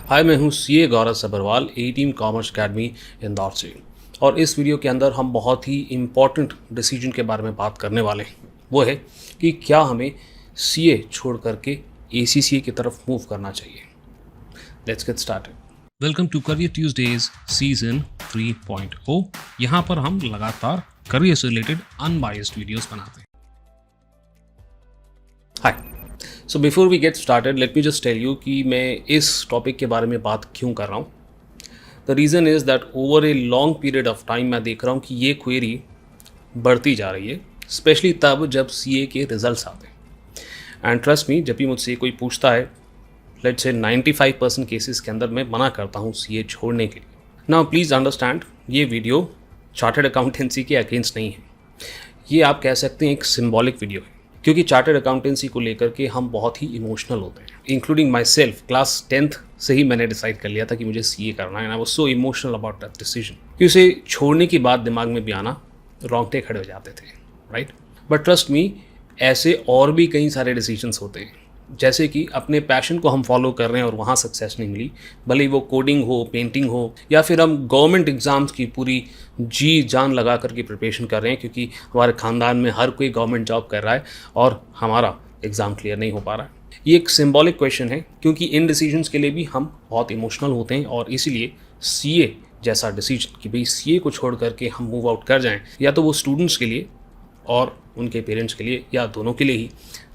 हाय, मैं हूँ सीए गौरव सबरवाल, ए team commerce academy Indore से। और इस वीडियो के अंदर हम बहुत ही इम्पॉर्टेंट डिसीजन के बारे में बात करने वाले हैं। वो है कि क्या हमें सीए छोड़ करके एसीसीए की तरफ मूव करना चाहिए। Let's get started. Welcome to career Tuesdays season 3.0। यहाँ पर हम लगातार करियर से रिलेटेड अनबायस्ड वीडियोस बनाते हैं। Hi, so before we get started let me just tell you कि मैं इस टॉपिक के बारे में बात क्यों कर रहा हूँ। The reason is that over a long period of time मैं देख रहा हूँ कि ये क्वेरी बढ़ती जा रही है, स्पेशली तब जब सीए के रिजल्ट्स आते हैं। एंड ट्रस्ट मी, जब भी मुझसे कोई पूछता है, लेट्स से 95% केसेस के अंदर मैं मना करता हूँ सीए छोड़ने के लिए। नाउ प्लीज़ अंडरस्टैंड, ये वीडियो चार्टर्ड अकाउंटेंसी के अगेंस्ट नहीं है। ये आप कह सकते हैं एक सिंबॉलिक वीडियो है, क्योंकि चार्टर्ड अकाउंटेंसी को लेकर के हम बहुत ही इमोशनल होते हैं। Including my self, class 10th से ही मैंने डिसाइड कर लिया था कि मुझे सीए करना है। I was so emotional about that decision कि उसे छोड़ने की बात दिमाग में भी आना, रोंगटे खड़े हो जाते थे, राइट। बट ट्रस्ट मी, ऐसे और भी कई सारे डिसीजंस होते हैं। जैसे कि अपने पैशन को हम फॉलो कर रहे हैं और वहाँ सक्सेस नहीं मिली, भले ही वो कोडिंग हो, पेंटिंग हो, या फिर हम गवर्नमेंट एग्ज़ाम्स की पूरी जी जान लगा करके प्रिपरेशन कर रहे हैं क्योंकि हमारे ख़ानदान में हर कोई गवर्नमेंट जॉब कर रहा है और हमारा एग्ज़ाम क्लियर नहीं हो पा रहा है। ये एक सिंबॉलिक क्वेश्चन है, क्योंकि इन डिसीजंस के लिए भी हम बहुत इमोशनल होते हैं। और इसीलिए सीए जैसा डिसीजन कि भाई सीए को छोड़ करके हम मूव आउट कर जाएँ, या तो वो स्टूडेंट्स के लिए और उनके पेरेंट्स के लिए, या दोनों के लिए ही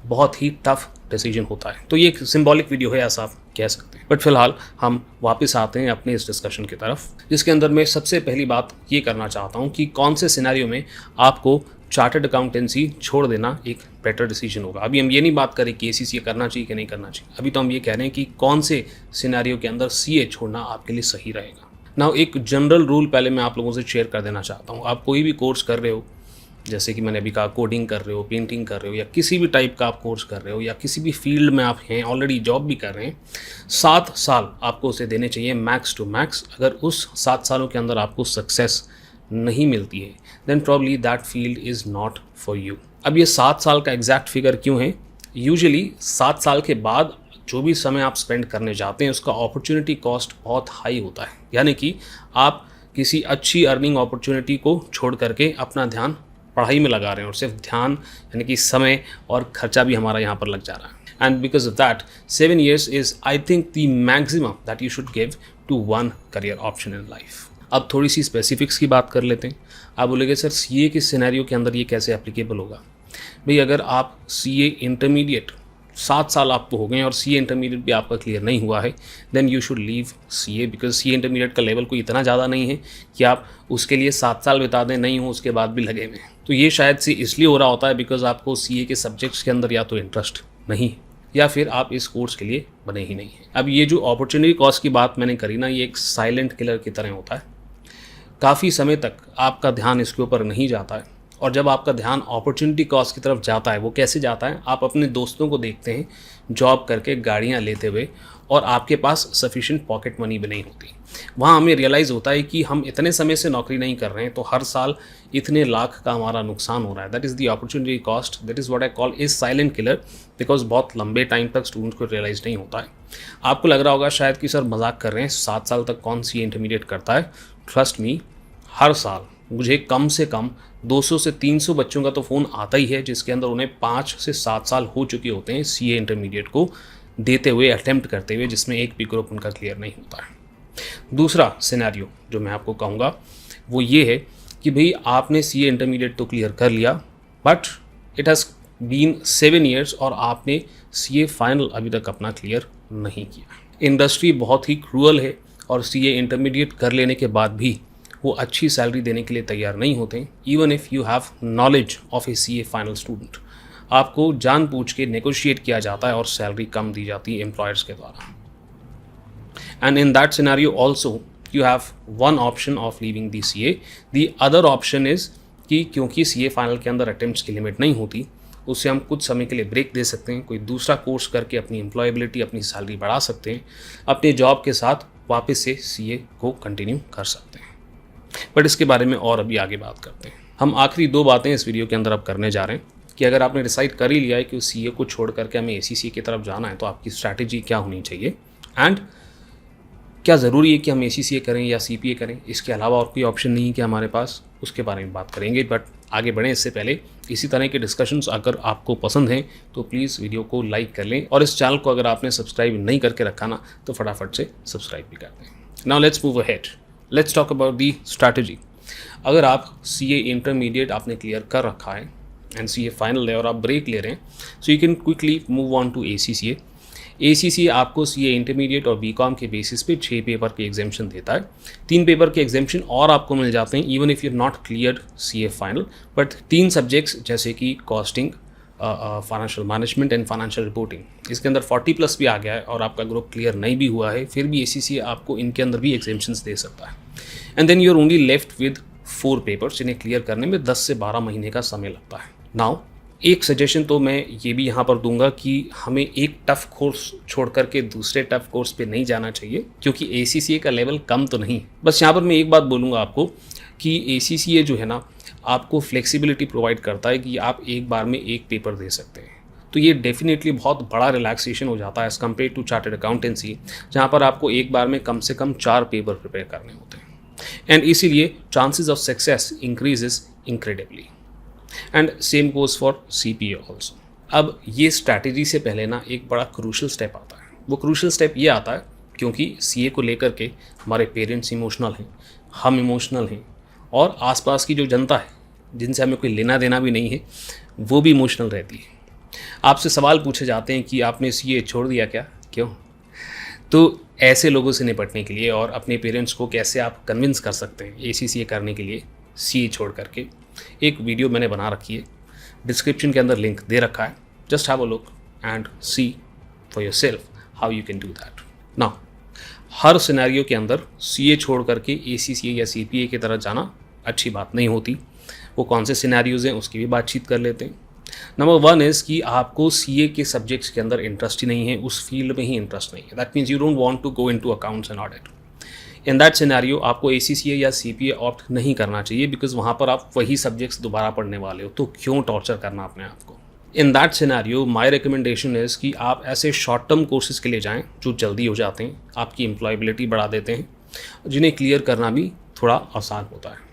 बहुत ही टफ डिसीजन होता है। तो ये एक सिंबॉलिक वीडियो है, ऐसा आप कह सकते हैं। बट फिलहाल हम वापस आते हैं अपने इस डिस्कशन की तरफ, जिसके अंदर मैं सबसे पहली बात ये करना चाहता हूँ कि कौन से सिनेरियो में आपको चार्टर्ड अकाउंटेंसी छोड़ देना एक बेटर डिसीजन होगा। अभी हम ये नहीं बात करें कि एसीसीए करना चाहिए कि नहीं करना चाहिए। अभी तो हम ये कह रहे हैं कि कौन से सिनेरियो के अंदर सीए छोड़ना आपके लिए सही रहेगा। नाउ एक जनरल रूल पहले मैं आप लोगों से शेयर कर देना चाहता हूँ। आप कोई भी कोर्स कर रहे हो, जैसे कि मैंने अभी कहा, कोडिंग कर रहे हो, पेंटिंग कर रहे हो, या किसी भी टाइप का आप कोर्स कर रहे हो, या किसी भी फील्ड में आप हैं, ऑलरेडी जॉब भी कर रहे हैं, 7 साल आपको उसे देने चाहिए मैक्स टू मैक्स। अगर उस 7 सालों के अंदर आपको सक्सेस नहीं मिलती है, then probably that field is not for you. अब ये 7 साल का एग्जैक्ट फिगर क्यों है? यूजुअली 7 साल के बाद जो भी समय आप स्पेंड करने जाते हैं, उसका अपॉर्चुनिटी कॉस्ट बहुत हाई होता है। यानी कि आप किसी अच्छी अर्निंग अपॉर्चुनिटी को छोड़ करके अपना ध्यान पढ़ाई में लगा रहे हैं, और सिर्फ ध्यान यानी कि समय और खर्चा भी हमारा यहाँ पर लग जा रहा है। And because of that 7 years is I think the maximum that you should give to one career option in life. अब थोड़ी सी स्पेसिफिक्स की बात कर लेते हैं। आप बोलेंगे सर सीए के सिनेरियो के अंदर ये कैसे एप्लीकेबल होगा? भाई अगर आप सीए इंटरमीडिएट 7 साल आपको हो गए और सीए इंटरमीडिएट भी आपका क्लियर नहीं हुआ है, then you should leave CA, because CA intermediate का लेवल कोई इतना ज़्यादा नहीं है कि आप उसके लिए 7 साल बिता दें, नहीं हो उसके बाद भी लगे हुए हैं। तो ये शायद से इसलिए हो रहा होता है बिकॉज आपको सीए के सब्जेक्ट्स के अंदर या तो इंटरेस्ट नहीं है, या फिर आप इस कोर्स के लिए बने ही नहीं हैं। अब ये जो अपॉर्चुनिटी कॉस्ट की बात मैंने करी ना, ये एक साइलेंट किलर की तरह होता है। काफ़ी समय तक आपका ध्यान इसके ऊपर नहीं जाता है, और जब आपका ध्यान अपॉर्चुनिटी कॉस्ट की तरफ जाता है, वो कैसे जाता है? आप अपने दोस्तों को देखते हैं जॉब करके, गाड़ियाँ लेते हुए, और आपके पास सफिशिएंट पॉकेट मनी भी नहीं होती। वहाँ हमें रियलाइज़ होता है कि हम इतने समय से नौकरी नहीं कर रहे हैं, तो हर साल इतने लाख का हमारा नुकसान हो रहा है। That is the opportunity cost, that is what I call is silent killer, because बहुत लंबे टाइम तक स्टूडेंट को रियलाइज़ नहीं होता है। आपको लग रहा होगा शायद कि सर मजाक कर रहे हैं, 7 साल तक कौन सी इंटरमीडिएट करता है? ट्रस्ट मी, हर साल मुझे कम से कम 200 से 300 बच्चों का तो फ़ोन आता ही है जिसके अंदर उन्हें 5 से 7 साल हो चुके होते हैं सीए इंटरमीडिएट को देते हुए, अटेम्प्ट करते हुए, जिसमें एक भी ग्रुप उनका क्लियर नहीं होता है। दूसरा सिनेरियो जो मैं आपको कहूँगा वो ये है कि भाई आपने सीए इंटरमीडिएट तो क्लियर कर लिया, but it has been 7 years और आपने सीए फाइनल अभी तक अपना क्लियर नहीं किया। इंडस्ट्री बहुत ही क्रूअल है, और सीए इंटरमीडिएट कर लेने के बाद भी वो अच्छी सैलरी देने के लिए तैयार नहीं होते, even if you have knowledge of A CA final student. आपको जानबूझ के नेगोशिएट किया जाता है और सैलरी कम दी जाती है एम्प्लॉयर्स के द्वारा। And in that scenario also you have one option of leaving the CA. The other option is कि क्योंकि सीए फाइनल के अंदर अटेम्प्ट्स की लिमिट नहीं होती, उससे हम कुछ समय के लिए ब्रेक दे सकते हैं, कोई दूसरा कोर्स करके अपनी एम्प्लॉयबिलिटी, अपनी सैलरी बढ़ा सकते हैं, अपने जॉब के साथ वापस से सीए को कंटिन्यू कर सकते हैं। बट इसके बारे में और अभी आगे बात करते हैं। हम आखिरी 2 बातें इस वीडियो के अंदर अब करने जा रहे हैं कि अगर आपने डिसाइड कर ही लिया है कि उस सीए को छोड़ करके हमें एसीसीए की तरफ जाना है, तो आपकी स्ट्रैटेजी क्या होनी चाहिए, एंड क्या ज़रूरी है कि हम ACCA करें या CPA करें, इसके अलावा और कोई ऑप्शन नहीं है कि हमारे पास, उसके बारे में बात करेंगे। बट आगे बढ़ें इससे पहले इसी तरह के डिस्कशंस अगर आपको पसंद हैं तो प्लीज़ वीडियो को लाइक कर लें, और इस चैनल को अगर आपने सब्सक्राइब नहीं करके रखा ना तो फटाफट से सब्सक्राइब भी कर दें। Now let's move ahead, let's talk about the strategy. अगर आप CA इंटरमीडिएट आपने क्लियर कर रखा है एंड CA फाइनल है और आप ब्रेक ले रहे हैं, so you can quickly move on to ACCA। ACCA आपको CA इंटरमीडिएट और BCom के बेसिस पे 6 पेपर के एग्जामेशन देता है। 3 पेपर के एग्जामेशन और आपको मिल जाते हैं even if you not cleared CA final, but 3 subjects जैसे कि costing, financial management and financial reporting, इसके अंदर 40+ भी आ गया है और आपका ग्रुप क्लियर नहीं भी हुआ है, फिर भी ACCA आपको इनके अंदर भी एग्जामेशंस दे सकता है। And then you are only left with 4 papers, जिन्हें क्लियर करने में 10 से 12 महीने का समय लगता है। नाउ एक सजेशन तो मैं ये भी यहाँ पर दूंगा कि हमें एक टफ़ कोर्स छोड़ करके दूसरे टफ़ कोर्स पे नहीं जाना चाहिए, क्योंकि ACCA का लेवल कम तो नहीं। बस यहाँ पर मैं एक बात बोलूँगा आपको कि ACCA जो है ना, आपको फ्लेक्सिबिलिटी प्रोवाइड करता है कि आप एक बार में एक पेपर दे सकते हैं। तो ये डेफिनेटली बहुत बड़ा रिलैक्सेशन हो जाता है as compare to chartered accountancy, जहाँ पर आपको एक बार में कम से कम 4 पेपर प्रिपेयर करने होते हैं। एंड इसीलिए chances of success increases incredibly, and same goes for CPA also. अब ये स्ट्रैटेजी से पहले ना एक बड़ा क्रूशल स्टेप आता है। वो क्रूशल स्टेप ये आता है क्योंकि CA को लेकर के हमारे पेरेंट्स इमोशनल हैं, हम इमोशनल हैं, और आसपास की जो जनता है जिनसे हमें कोई लेना देना भी नहीं है वो भी इमोशनल रहती है। आपसे सवाल पूछे जाते हैं कि आपने CA छोड़ दिया क्या, क्यों? तो ऐसे लोगों से निपटने के लिए और अपने पेरेंट्स को कैसे आप कन्विंस कर सकते हैं ACCA करने के लिए CA छोड़ करके, एक वीडियो मैंने बना रखी है, डिस्क्रिप्शन के अंदर लिंक दे रखा है। Just have a look and see for yourself how you can do that. Now हर सिनेरियो के अंदर CA छोड़ करके ACCA या CPA की तरह जाना अच्छी बात नहीं होती। वो कौन से सिनेरियोज हैं उसकी भी बातचीत कर लेते हैं। नंबर 1 इज़ कि आपको CA के सब्जेक्ट्स के अंदर इंटरेस्ट ही नहीं है, उस फील्ड में ही इंटरेस्ट नहीं है। That means you don't want to go into accounts and audit. In that scenario आपको ACCA या CPA ऑप्ट नहीं करना चाहिए, बिकॉज वहाँ पर आप वही सब्जेक्ट्स दोबारा पढ़ने वाले हो, तो क्यों टॉर्चर करना अपने आप को। इन that scenario my recommendation is कि आप ऐसे शॉर्ट टर्म कोर्सेज के लिए जाएँ जो जल्दी हो जाते हैं, आपकी एम्प्लॉयबिलिटी बढ़ा देते हैं, जिन्हें क्लियर करना भी थोड़ा आसान होता है।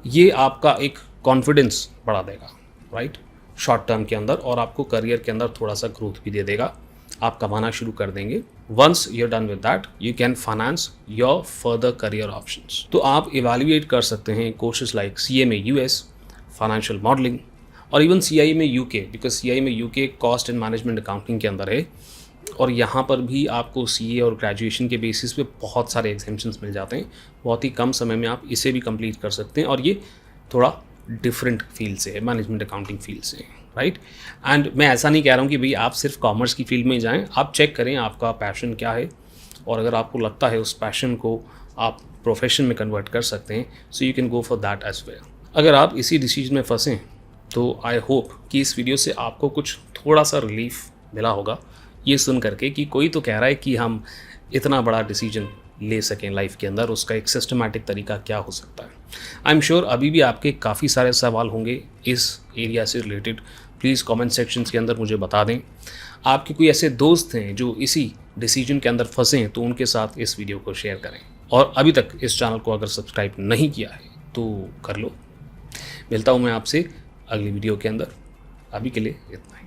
ये आपका एक कॉन्फिडेंस बढ़ा देगा, राइट, शॉर्ट टर्म के अंदर, और आपको करियर के अंदर थोड़ा सा ग्रोथ भी दे देगा। आप कमाना शुरू कर देंगे। Once you are done with that you can finance your further career options. तो आप इवेल्युएट कर सकते हैं कोर्सेज लाइक CA में US, फाइनेंशियल मॉडलिंग, और इवन CIE में UK, बिकॉज CIE में UK cost and management accounting के अंदर है, और यहाँ पर भी आपको CA और ग्रेजुएशन के बेसिस पे बहुत सारे एग्जाम्पशंस मिल जाते हैं। बहुत ही कम समय में आप इसे भी कंप्लीट कर सकते हैं, और ये थोड़ा डिफरेंट फील्ड से है, मैनेजमेंट अकाउंटिंग फील्ड से, राइट। एंड मैं ऐसा नहीं कह रहा हूँ कि भाई आप सिर्फ कॉमर्स की फील्ड में जाएं, आप चेक करें आपका पैशन क्या है, और अगर आपको लगता है उस पैशन को आप प्रोफेशन में कन्वर्ट कर सकते हैं, so you can go for that as well. अगर आप इसी डिसीजन में फंसें तो आई होप कि इस वीडियो से आपको कुछ थोड़ा सा रिलीफ मिला होगा, ये सुन करके कि कोई तो कह रहा है कि हम इतना बड़ा डिसीजन ले सकें लाइफ के अंदर, उसका एक सिस्टमैटिक तरीका क्या हो सकता है। आई एम श्योर अभी भी आपके काफ़ी सारे सवाल होंगे इस एरिया से रिलेटेड। प्लीज़ कमेंट सेक्शंस के अंदर मुझे बता दें। आपके कोई ऐसे दोस्त हैं जो इसी डिसीजन के अंदर फंसे हैं तो उनके साथ इस वीडियो को शेयर करें, और अभी तक इस चैनल को अगर सब्सक्राइब नहीं किया है तो कर लो। मिलता हूँ मैं आपसे अगली वीडियो के अंदर, अभी के लिए इतना ही।